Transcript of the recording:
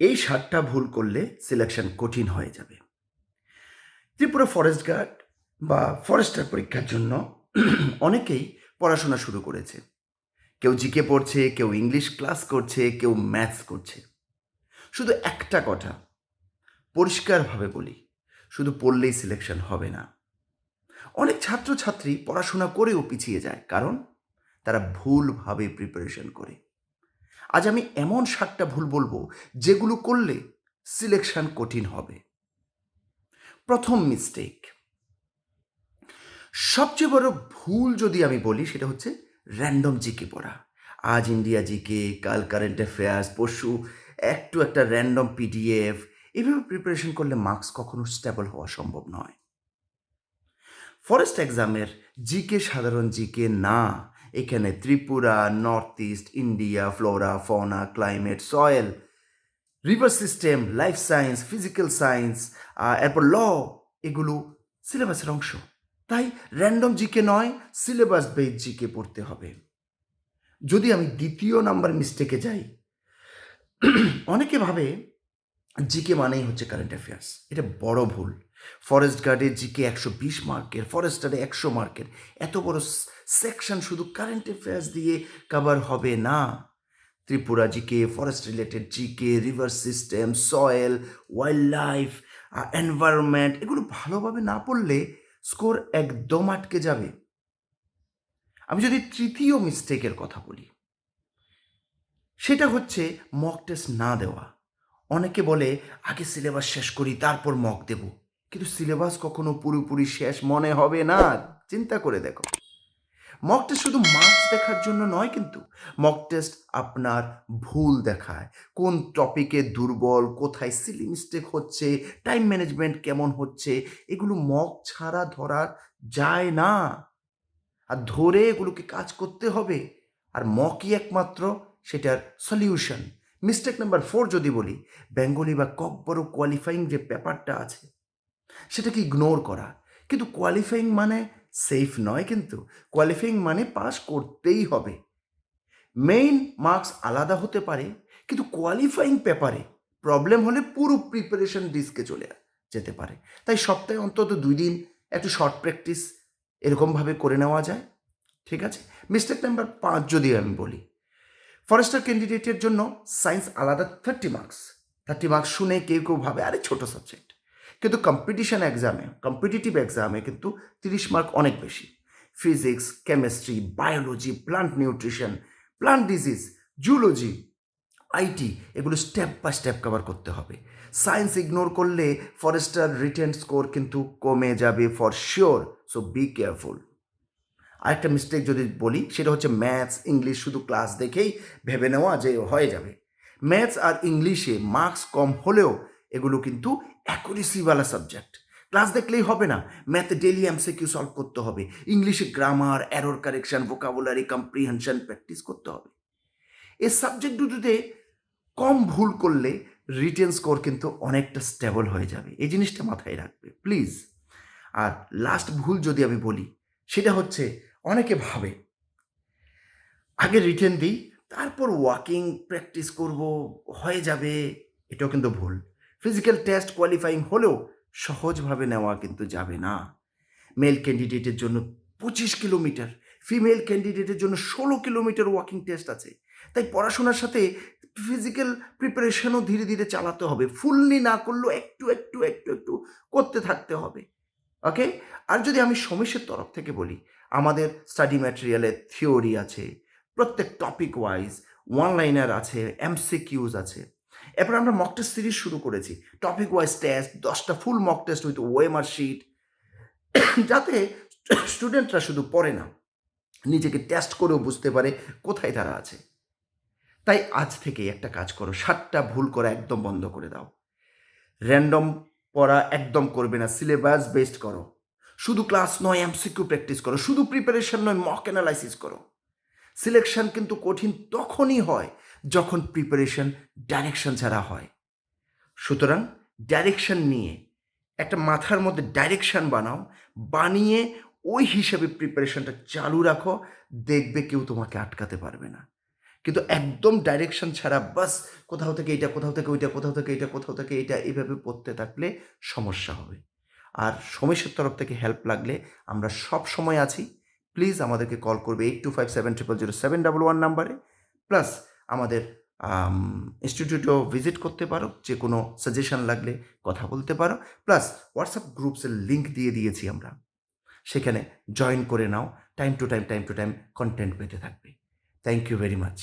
এই ৭টা ভুল করলে সিলেকশন কঠিন হয়ে যাবে। ত্রিপুরা ফরেস্ট গার্ড বা ফরেস্টার পরীক্ষার জন্য অনেকেই পড়াশোনা শুরু করেছে। কেউ জিকে পড়ছে, কেউ ইংলিশ ক্লাস করছে, কেউ ম্যাথস করছে। শুধু একটা কথা পরিষ্কারভাবে বলি, শুধু পড়লেই সিলেকশন হবে না। অনেক ছাত্রছাত্রী পড়াশোনা করেও পিছিয়ে যায়, কারণ তারা ভুলভাবে প্রিপারেশন করে। আজ আমি এমন ৭টা ভুল বলবো যেগুলো করলে সিলেকশন কঠিন হবে। প্রথম মিস্টেক, সবচেয়ে বড় ভুল যদি আমি বলি সেটা হচ্ছে র্যান্ডম জিকে পড়া। আজ ইন্ডিয়া জিকে, কাল কারেন্ট অ্যাফেয়ার্স, পরশু একটু একটা র্যান্ডম পিডিএফ। এভাবে প্রিপারেশন করলে মার্কস কখনো স্টেবল হওয়া সম্ভব নয়। ফরেস্ট এক্সামের জিকে সাধারণ জিকে না। এখানে Tripura, north east, India, flora, fauna, climate, soil, river system, life science, physical science, এরপর ল, এগুলো সিলেবাসের অংশ। তাই র্যান্ডম জিকে নয়, সিলেবাস বেস জিকে পড়তে হবে। যদি আমি দ্বিতীয় নাম্বার মিস্টেকে যাই, অনেকে ভাবে জিকে মানেই হচ্ছে কারেন্ট অ্যাফেয়ার্স। এটা বড় ভুল। ফরেস্ট গার্ডে জিকে ১২০ মার্কের, ফরেস্টারে ১০০ মার্কের। এত বড় সেকশন শুধু কারেন্ট অ্যাফেয়ার্স দিয়ে কভার হবে না। Tripura GK, forest related GK, river system, soil, wild life, environment, এগুলো ভালোভাবে না পড়লে স্কোর একদম আটকে যাবে। আমি যদি তৃতীয় মিস্টেকের কথা বলি, সেটা হচ্ছে মক টেস্ট না দেওয়া। অনেকে বলে আগে সিলেবাস শেষ করি তারপর মক দেব, কিন্তু সিলেবাস কখনো পুরোপুরি শেষ মনে হবে না। চিন্তা করে দেখো, মক টেস্ট শুধু মার্কস দেখার জন্য নয়, কিন্তু মক টেস্ট আপনার ভুল দেখায়, কোন টপিকে দুর্বল, কোথায় সিলি মিস্টেক হচ্ছে, টাইম ম্যানেজমেন্ট কেমন হচ্ছে, এগুলো মক ছাড়া ধরা যায় না। আর ধরে এগুলোকে কাজ করতে হবে। আর মকই একমাত্র সেটার সলিউশন। মিস্টেক নাম্বার 4 যদি বলি, বেঙ্গলি বা বড় কোয়ালিফাইং যে পেপারটা আছে সেটাকে ইগনোর করা। কিন্তু কোয়ালিফাইং মানে সেফ নয়, কিন্তু কোয়ালিফাইং মানে পাস করতেই হবে। মেইন মার্কস আলাদা হতে পারে, কিন্তু কোয়ালিফাইং পেপারে প্রবলেম হলে পুরো প্রিপারেশন রিস্কে চলে যেতে পারে। তাই সপ্তাহে অন্তত 2 দিন একটু শর্ট প্র্যাকটিস এরকমভাবে করে নেওয়া যায়। ঠিক আছে। মিস্টেক নাম্বার 5 যদি আমি বলি, ফরেস্টার ক্যান্ডিডেটের জন্য সায়েন্স আলাদা 30 মার্কস শুনে কেউ কেউ ভাবে আরে ছোট সাবজেক্ট, কিন্তু কম্পিটিটিভ এক্সামে কিন্তু 30 মার্ক অনেক বেশি। Physics, chemistry, biology, plant nutrition, plant disease, zoology, IT, এগুলো স্টেপ বাই স্টেপ কভার করতে হবে। সায়েন্স ইগনোর করলে ফরেস্টার রিটেন স্কোর কিন্তু কমে যাবে for sure. So be careful. আরেকটা মিস্টেক যদি বলি, সেটা হচ্ছে ম্যাথস ইংলিশ শুধু ক্লাস দেখেই ভেবে নেওয়া যে হয়ে যাবে। ম্যাথস আর ইংলিশে মার্কস কম হলেও এগুলো কিন্তু অ্যাকুরেসিওয়ালা সাবজেক্ট। ক্লাস দেখলেই হবে না, ম্যাথে ডেলি এমসিকিউ সলভ করতে হবে, ইংলিশে grammar, error correction, vocabulary comprehension practice করতে হবে। এই সাবজেক্ট দুটোতে কম ভুল করলে রিটেন স্কোর কিন্তু অনেকটা স্টেবল হয়ে যাবে। এই জিনিসটা মাথায় রাখবে প্লিজ। আর লাস্ট ভুল যদি আমি বলি, সেটা হচ্ছে অনেকে ভাবে আগে রিটেন দিই তারপর ওয়াকিং প্র্যাকটিস করব, হয়ে যাবে। এটাও কিন্তু ভুল। ফিজিক্যাল টেস্ট কোয়ালিফাইং হলেও সহজভাবে নেওয়া কিন্তু যাবে না। মেল ক্যান্ডিডেটের জন্য 25 কিলোমিটার, ফিমেল ক্যান্ডিডেটের জন্য 16 কিলোমিটার ওয়াকিং টেস্ট আছে। তাই পড়াশোনার সাথে ফিজিক্যাল প্রিপারেশনও ধীরে ধীরে চালাতে হবে। ফুললি না করলেও একটু একটু একটু একটু করতে থাকতে হবে। ওকে। আর যদি আমি সমীশের তরফ থেকে বলি, আমাদের স্টাডি ম্যাটেরিয়ালের থিওরি আছে, প্রত্যেক টপিক ওয়াইজ ওয়ান লাইনার আছে, এমসিকিউজ আছে। এরপর আমরা মক টেস্ট সিরিজ শুরু করেছি, টপিক ওয়াইজ টেস্ট, 10টা full mock test with OMR sheet, যাতে স্টুডেন্টরা শুধু পড়ে না, নিজেকে টেস্ট করেও বুঝতে পারে কোথায় তারা আছে। তাই আজ থেকে একটা কাজ করো, 7টা ভুল করা একদম বন্ধ করে দাও। র্যান্ডম পড়া একদম করবে না, সিলেবাস বেসড করো। শুধু ক্লাস নয়, এমসিকিউ প্র্যাকটিস করো। শুধু প্রিপারেশন নয়, মক অ্যানালাইসিস করো। সিলেকশন কিন্তু কঠিন তখনই হয় যখন প্রিপারেশন ডাইরেকশন ছাড়া হয়। সুতরাং ডাইরেকশন নিয়ে একটা মাথার মধ্যে ডাইরেকশন বানাও, বানিয়ে ওই হিসাবে প্রিপারেশনটা চালু রাখো। দেখবে কেউ তোমাকে আটকাতে পারবে না। কিন্তু একদম ডাইরেকশন ছাড়া বাস কোথাও থেকে এইটা, কোথাও থেকে ওইটা, কোথাও থেকে এইটা, কোথাও থেকে এইটা, এভাবে পড়তে থাকলে সমস্যা হবে। আর সোমেশের তরফ থেকে হেল্প লাগলে আমরা সব সময় আছি। প্লিজ আমাদেরকে কল করবে 8257000711 নাম্বারে। প্লাস আমাদের ইনস্টিটিউটেও ভিজিট করতে পারো, যে কোনো সাজেশন লাগলে কথা বলতে পারো। প্লাস হোয়াটসঅ্যাপ গ্রুপসের লিঙ্ক দিয়ে দিয়েছি আমরা, সেখানে জয়েন করে নাও। টাইম টু টাইম কন্টেন্ট পেতে থাকবে। Thank you very much.